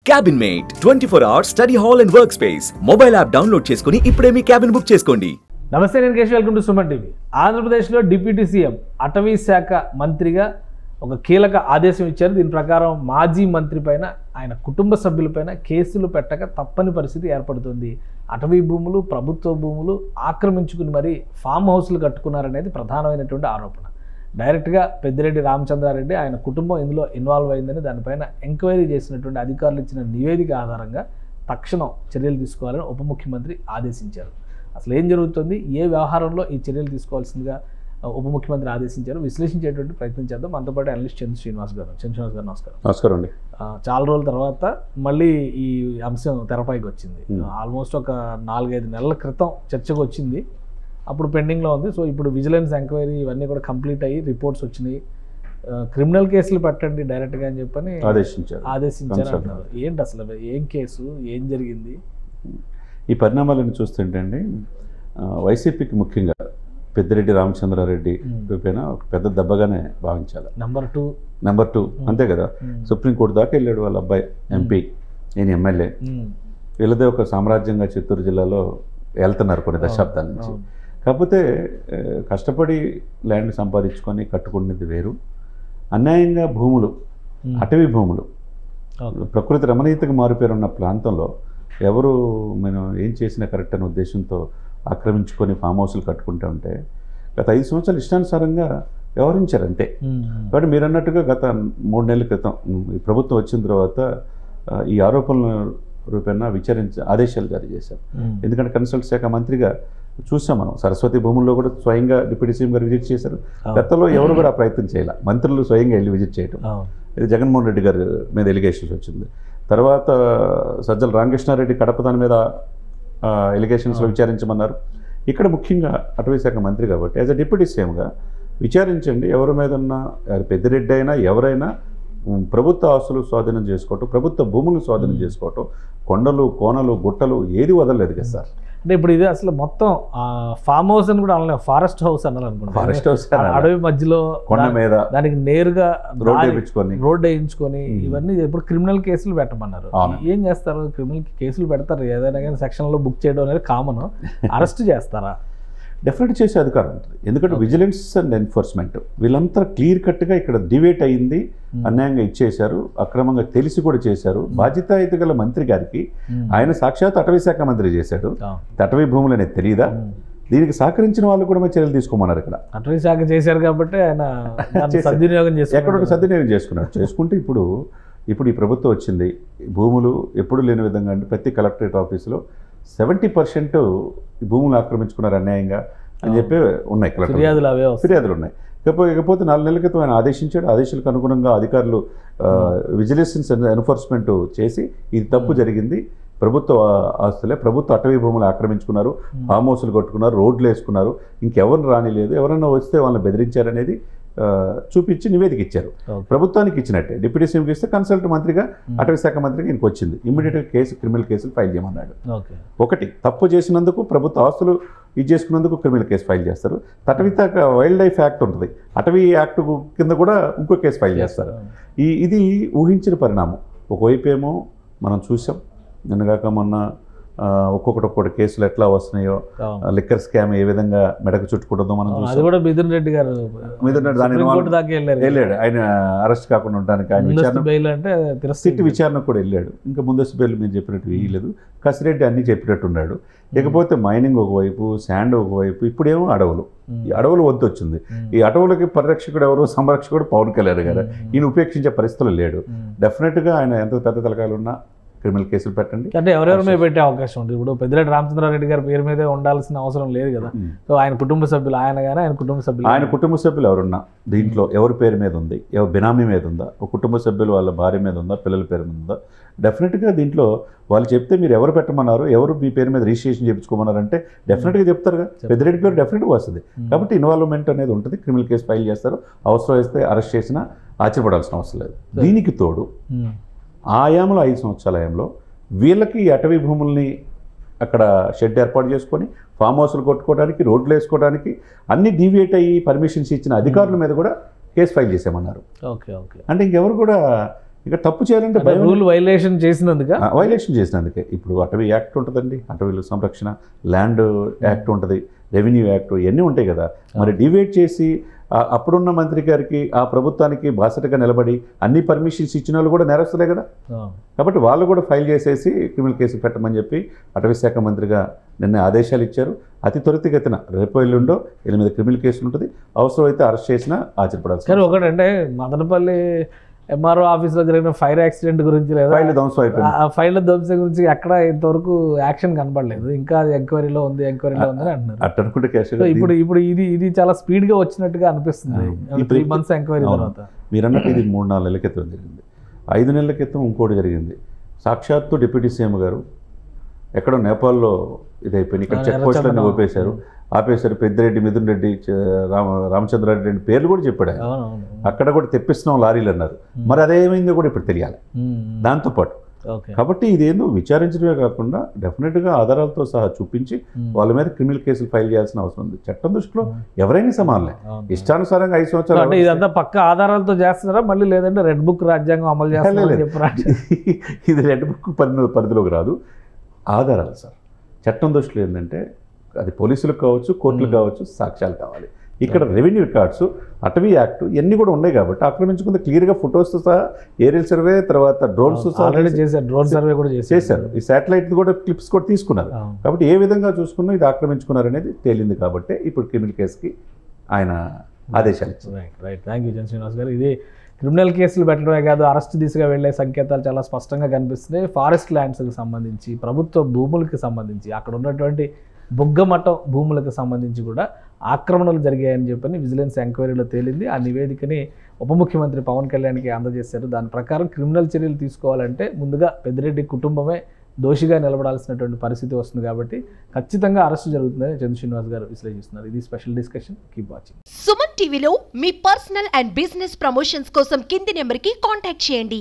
Cabin mate 24 hours study hall and work space mobile app download చేసుకుని ఇప్పుడే మీ cabin book చేసుకోండి. నమస్తే, నేను Keshav. Welcome to Suman TV. ఆంధ్రప్రదేశ్లో డిప్యూటీ సీఎం అటవీ శాఖ మంత్రిగా ఒక కీలక ఆదేశం ఇచ్చారు. దీని ప్రకారం మాజీ మంత్రి పైన, ఆయన కుటుంబ సభ్యులపైన కేసులు పెట్టక తప్పని పరిస్థితి ఏర్పడుతుంది. అటవీ భూములు, ప్రభుత్వ భూములు ఆక్రమించుకుని మరీ ఫామ్ హౌస్లు కట్టుకున్నారనేది ప్రధానమైనటువంటి ఆరోపణ. డైరెక్ట్గా పెద్దిరెడ్డి రామచంద్రారెడ్డి, ఆయన కుటుంబం ఇందులో ఇన్వాల్వ్ అయిందని దానిపైన ఎంక్వైరీ చేసినటువంటి అధికారులు ఇచ్చిన నివేదిక ఆధారంగా తక్షణం చర్యలు తీసుకోవాలని ఉప ముఖ్యమంత్రి ఆదేశించారు. అసలు ఏం జరుగుతుంది, ఏ వ్యవహారంలో ఈ చర్యలు తీసుకోవాల్సిందిగా ఉప ముఖ్యమంత్రి ఆదేశించారు, విశ్లేషించేటువంటి ప్రయత్నం చేద్దాం. మనతో పాటు అనలిస్ట్ చంద్ర శ్రీనివాస్ గారు. శ్రీనివాస్ గారు నమస్కారం. నమస్కారం అండి. చాలా రోజుల తర్వాత మళ్ళీ ఈ అంశం తెరపైకి వచ్చింది. ఆల్మోస్ట్ ఒక 4-5 నెలల క్రితం చర్చకు వచ్చింది, అప్పుడు పెండింగ్లో ఉంది. సో ఇప్పుడు విజిలెన్స్ ఎంక్వైరీ ఇవన్నీ కూడా కంప్లీట్ అయ్యి రిపోర్ట్స్ వచ్చినాయి. క్రిమినల్ కేసులు పెట్టండి డైరెక్ట్గా అని చెప్పని ఆదేశించారు అంటున్నారు. ఏంటి అసలు, ఏం కేసు, ఏం జరిగింది? ఈ పరిణామాలను చూస్తుంటే అండి, వైసీపీకి ముఖ్యంగా పెద్దిరెడ్డి రామచంద్రారెడ్డి పైన ఒక పెద్ద దెబ్బగానే భావించాలి. నెంబర్ టూ అంతే కదా. సుప్రీంకోర్టు దాకా వెళ్ళాడు వాళ్ళ అబ్బాయి, ఎంపీ, ఈయన ఎమ్మెల్యే. వీళ్ళదే ఒక సామ్రాజ్యంగా చిత్తూరు జిల్లాలో వెళ్తున్నారు కొన్ని దశాబ్దాల నుంచి. కాకపోతే కష్టపడి ల్యాండ్ సంపాదించుకొని కట్టుకునేది వేరు, అన్యాయంగా భూములు, అటవీ భూములు, ప్రకృతి రమణీయతకు మారిపోయిన ప్రాంతంలో ఎవరు మనం ఏం చేసినా కరెక్ట్ అనే ఉద్దేశంతో ఆక్రమించుకొని ఫామ్ హౌస్లు కట్టుకుంటూ ఉంటే గత 5 సంవత్సరాలు ఇష్టానుసారంగా వ్యవహరించారు అంతే. కాబట్టి మీరు అన్నట్టుగా గత 3 నెలల క్రితం ఈ ప్రభుత్వం వచ్చిన తర్వాత ఈ ఆరోపణల రూపేణా విచారించి ఆదేశాలు జారీ చేశారు. ఎందుకంటే కన్సల్ట్ శాఖ మంత్రిగా చూసాం మనం, సరస్వతి భూముల్లో కూడా స్వయంగా డిప్యూటీ సీఎం గారు విజిట్ చేశారు. గతంలో ఎవరు కూడా ఆ ప్రయత్నం చేయాలి, మంత్రులు స్వయంగా వెళ్ళి విజిట్ చేయడం. ఇది జగన్మోహన్ రెడ్డి గారి మీద ఎలిగేషన్స్ వచ్చింది. తర్వాత సజ్జల రామకృష్ణారెడ్డి కడప దాని మీద ఎలిగేషన్స్లో విచారించమన్నారు. ఇక్కడ ముఖ్యంగా అటవీ శాఖ మంత్రి కాబట్టి యాజ్ అ డిప్యూటీ సీఎంగా విచారించండి, ఎవరి మీద ఉన్నా, పెద్దిరెడ్డి అయినా ఎవరైనా ప్రభుత్వ ఆస్తులు స్వాధీనం చేసుకోవటం, ప్రభుత్వ భూములు స్వాధీనం చేసుకోవటం, కొండలు, కోనలు, గుట్టలు ఏది వదలలేదు కదా సార్. అంటే ఇప్పుడు ఇది అసలు మొత్తం ఫామ్ హౌస్ అని కూడా అనలేదు, ఫారెస్ట్ హౌస్ అనాలనుకుంటున్నాను. ఫారెస్ట్ హౌస్ అడవి మధ్యలో కొండ మీద దానికి నేరుగా రోడ్ వేయించుకొని ఇవన్నీ ఇప్పుడు క్రిమినల్ కేసులు పెట్టమన్నారు. ఏం చేస్తారు? క్రిమినల్ కేసులు పెడతారు, ఏదైనా కానీ సెక్షన్లో బుక్ చేయడం అనేది కామన్. అరెస్ట్ చేస్తారా? డెఫినెట్ చేసే అధికారం ఉంటుంది. ఎందుకంటే విజిలెన్స్ అండ్ ఎన్ఫోర్స్మెంట్ వీళ్ళంతా క్లియర్ కట్గా ఇక్కడ డివేట్ అయ్యింది, అన్యాయంగా ఇచ్చేశారు, అక్రమంగా తెలిసి కూడా చేశారు. బాధ్యతాయుత గల మంత్రి గారికి ఆయన సాక్షాత్ అటవీ శాఖ మంత్రి చేశాడు, అటవీ భూములు అనేది తెలియదా? దీనికి సహకరించిన వాళ్ళు కూడా చర్యలు తీసుకోమన్నారు. ఇక్కడ అటవీ శాఖ చేశారు కాబట్టి ఆయన సద్వినియోగం ఎక్కడొకటి సద్వినియోగం చేసుకున్నారు. చేసుకుంటే ఇప్పుడు ఈ ప్రభుత్వం వచ్చింది, భూములు ఎప్పుడు లేని విధంగా అంటే ప్రతి కలెక్టరేట్ ఆఫీసులో 70% భూములు ఆక్రమించుకున్నారు అన్యాయంగా అని చెప్పి ఉన్నాయి, ఫిర్యాదులు ఉన్నాయి. ఇకపోతే 4 నెలల క్రితం ఆయన ఆదేశించాడు. ఆదేశాలకు అనుగుణంగా అధికారులు విజిలెన్స్ ఎన్ఫోర్స్మెంట్ చేసి ఇది తప్పు జరిగింది, ప్రభుత్వ ఆస్తులే, ప్రభుత్వ అటవీ భూములు ఆక్రమించుకున్నారు, ఫామ్ హౌస్లు కట్టుకున్నారు, రోడ్లు వేసుకున్నారు, ఇంకెవరిని రానిలేదు, ఎవరైనా వస్తే వాళ్ళని బెదిరించారనేది చూపించి నివేదిక ఇచ్చారు. ప్రభుత్వానికి ఇచ్చినట్టే డిప్యూటీ సీఎంకి ఇస్తే కన్సల్ట్ మంత్రిగా అటవీ శాఖ మంత్రిగా ఈయనకు వచ్చింది. ఇమ్మీడియట్గా క్రిమినల్ కేసులు ఫైల్ చేయమన్నాడు. ఒకటి, తప్పు చేసినందుకు, ప్రభుత్వ ఆస్తులు ఇది చేసుకున్నందుకు క్రిమినల్ కేసు ఫైల్ చేస్తారు. అటవీ శాఖ వైల్డ్ లైఫ్ యాక్ట్ ఉంటుంది, అటవీ యాక్ట్ కింద కూడా ఇంకో కేసు ఫైల్ చేస్తారు. ఇది ఊహించిన పరిణామం. ఒకవైపు ఏమో మనం చూసాం, నిన్నగాక మొన్న ఒక్కొక్కటి కేసులు ఎట్లా వస్తున్నాయో, లిక్కర్ స్కామ్ ఏ విధంగా మెడకు చుట్టుకుంటుందో మనం చూసాం. మిథున్ రెడ్డి వెళ్ళాడు, ఆయన అరెస్ట్ కాకుండా ఉండడానికి ఆయన సిట్ విచారణకు కూడా వెళ్ళాడు. ఇంకా ముందస్తు బెయిల్ మీరు చెప్పినట్టు వేయలేదు. కసిరెడ్డి అన్ని చెప్పినట్టున్నాడు. ఇకపోతే మైనింగ్ ఒకవైపు, శాండ్ ఒకవైపు, ఇప్పుడేమో అడవులు. ఈ అడవులు వద్దు వచ్చింది. ఈ అడవులకి పరిరక్షకుడు ఎవరు, సంరక్షకుడు పవన్ కళ్యాణ్ గారు. ఈయన ఉపేక్షించే పరిస్థితులు లేడు. డెఫినెట్గా ఆయన ఎంత పెద్ద తలకాయలు ఉన్నా క్రిమినల్ కేసులు పెట్టండి. అంటే ఎవరెవరి మీద పెట్టే అవకాశం ఉంటుంది? ఇప్పుడు పెద్దిరెడ్డి రామచంద్రారెడ్డి గారి పేరు మీదే ఉండాల్సిన అవసరం లేదు కదా. సో ఆయన కుటుంబ సభ్యులు, ఆయన కుటుంబ సభ్యులు ఎవరున్నా దీంట్లో ఎవరి పేరు మీద ఉంది, ఎవరు బినామీ మీద ఉందా, ఒక కుటుంబ సభ్యులు వాళ్ళ భార్య మీద ఉందా, పిల్లల పేరు మీద ఉందా, డెఫినెట్గా దీంట్లో వాళ్ళు చెప్తే మీరు ఎవరు పెట్టమన్నారు, ఎవరు మీ పేరు మీద రిజిస్ట్రేషన్ చేయించుకోమన్నారంటే డెఫినెట్గా చెప్తారుగా. పెద్దిరెడ్డి పేరు డెఫినెట్గా వస్తుంది. కాబట్టి ఇన్వాల్వ్మెంట్ అనేది ఉంటుంది. క్రిమినల్ కేసు ఫైల్ చేస్తారు. అవసరం వేస్తే అరెస్ట్ చేసినా ఆశ్చర్యపడాల్సిన అవసరం లేదు. దీనికి తోడు ఆయాములో 5 సంవత్సరాల ఆయంలో వీళ్ళకి అటవీ భూముల్ని అక్కడ షెడ్ ఏర్పాటు చేసుకొని ఫామ్ హౌస్లు కొట్టుకోవడానికి, రోడ్లు వేసుకోవడానికి అన్ని డీవియేట్ అయ్యి పర్మిషన్స్ ఇచ్చిన అధికారుల మీద కూడా కేసు ఫైల్ చేసామన్నారు. Okay okay. అంటే ఇంకెవరు కూడా ఇంకా తప్పు చేయాలంటే భయం. రూల్ వైలేషన్ చేసినందుక వైలేషన్ చేసినందుకే. ఇప్పుడు అటవీ యాక్ట్ ఉంటుందండి, అటవీల సంరక్షణ, ల్యాండ్ యాక్ట్ ఉంటుంది, రెవెన్యూ యాక్ట్, ఇవన్నీ ఉంటాయి కదా. మరి డివేట్ చేసి అప్పుడున్న మంత్రి గారికి ఆ ప్రభుత్వానికి బాసటగా నిలబడి అన్ని పర్మిషన్స్ ఇచ్చిన వాళ్ళు కూడా నేరస్తులే కదా. కాబట్టి వాళ్ళు కూడా ఫైల్ చేసేసి క్రిమినల్ కేసు పెట్టమని చెప్పి అటవీ శాఖ మంత్రిగా నిన్న ఆదేశాలు ఇచ్చారు. అతి త్వరితగతిన రేపు ఎల్లుండో 8 క్రిమినల్ కేసులు ఉంటుంది. అవసరమైతే అరెస్ట్ చేసినా ఆశ్చర్యపడాల్సి. కానీ ఒకటంటే మదనపల్లి ఎంఆర్ఓ ఆఫీస్లో జరిగిన ఫైర్ యాక్సిడెంట్ గురించి లేదా ఫైల్ ధ్వంసం అయిపోయింది, ఆ ఫైల్ ధ్వంసం గురించి ఎక్కడ ఇంతవరకు యాక్షన్ కనపడలేదు. ఇంకా ఎంక్వైరీలో ఉంది అని అంటున్నారు. అట్ట అనుకుంటే కేసు ఇప్పుడు ఇప్పుడు ఇది చాలా స్పీడ్గా వచ్చినట్టుగా అనిపిస్తుంది 3 months ఎంక్వైరీ తర్వాత. మీరు అన్నట్టు ఇది 3-4 నెలల క్రితం జరిగింది. 5 నెలల క్రితం ఇంకోటి జరిగింది. సాక్షాత్తు డిప్యూటీ సీఎం గారు ఎక్కడో నేపాల్లో ఇదైపోయింది, ఇక్కడ చెక్ పోస్టులన్నీ ఆపేశారు. పెద్దిరెడ్డి, మిథున్ రెడ్డి, రామచంద్రారెడ్డి రెండు పేర్లు కూడా చెప్పాడు ఆయన. అక్కడ కూడా తెప్పిస్తున్నాం లారీలు అన్నారు. మరి అదేమైందో కూడా ఇప్పుడు తెలియాలి దాంతోపాటు. కాబట్టి ఇదేందో విచారించడమే కాకుండా డెఫినెట్గా ఆధారాలతో సహా చూపించి వాళ్ళ మీద క్రిమినల్ కేసులు ఫైల్ చేయాల్సిన అవసరం ఉంది. చట్టం దృష్టిలో ఎవరైనా సమానలే. ఇష్టానుసారంగా 5 సంవత్సరాలు ఇదంతా పక్క ఆధారాలతో చేస్తున్నారా మళ్ళీ, లేదంటే రెడ్ బుక్ రాజ్యాంగం అమలు చేస్తారా? ఇది రెడ్ బుక్ పరిధిలోకి రాదు. ఆధారాలు సార్. చట్టం దృష్టిలో ఏంటంటే అది పోలీసులకు కావచ్చు, కోర్టులకు కావచ్చు, సాక్ష్యాలు కావాలి. ఇక్కడ రెవెన్యూ రికార్డ్స్, అటవీ యాక్ట్ ఇవన్నీ కూడా ఉన్నాయి కాబట్టి ఆక్రమించుకుంటే క్లియర్గా ఫొటోస్తో సహా, ఏరియల్ సర్వే, తర్వాత డ్రోన్స్ డ్రోన్ సర్వే కూడా చేశారు. ఈ శాటిలైట్ కూడా క్లిప్స్ కూడా తీసుకున్నారు. కాబట్టి ఏ విధంగా చూసుకున్నా ఇది ఆక్రమించుకున్నారు అనేది తేలింది కాబట్టి ఇప్పుడు క్రిమినల్ కేసుకి ఆయన ఆదేశాలు ఇచ్చారు. రైట్. థ్యాంక్ యూ శ్రీనివాస్ గారు. ఇది క్రిమినల్ కేసులు పెట్టడమే కాదు, అరెస్ట్ దిశగా వెళ్లే సంకేతాలు చాలా స్పష్టంగా కనిపిస్తున్నాయి. ఫారెస్ట్ ల్యాండ్స్కి సంబంధించి, ప్రభుత్వ భూములకి సంబంధించి, అక్కడ ఉన్నటువంటి బుగ్గమఠం భూములకు సంబంధించి కూడా ఆక్రమణలు జరిగాయని చెప్పని విజిలెన్స్ ఎంక్వైరీలో తేలింది. ఆ నివేదికని ఉప ముఖ్యమంత్రి పవన్ కళ్యాణ్కి అందజేశారు. దాని ప్రకారం క్రిమినల్ చర్యలు తీసుకోవాలంటే ముందుగా పెద్దిరెడ్డి కుటుంబమే దోషిగా నిలబడాల్సినటువంటి పరిస్థితి వస్తుంది. కాబట్టి ఖచ్చితంగా అరెస్టు జరుగుతుందని చంద్ర శ్రీనివాస్ గారు విశ్లేషిస్తున్నారు. ఇది special discussion. Keep watching. Suman టీవీలో మీ పర్సనల్ అండ్ బిజినెస్ ప్రమోషన్స్ కోసం కింది నెంబర్కి కాంటాక్ట్ చేయండి.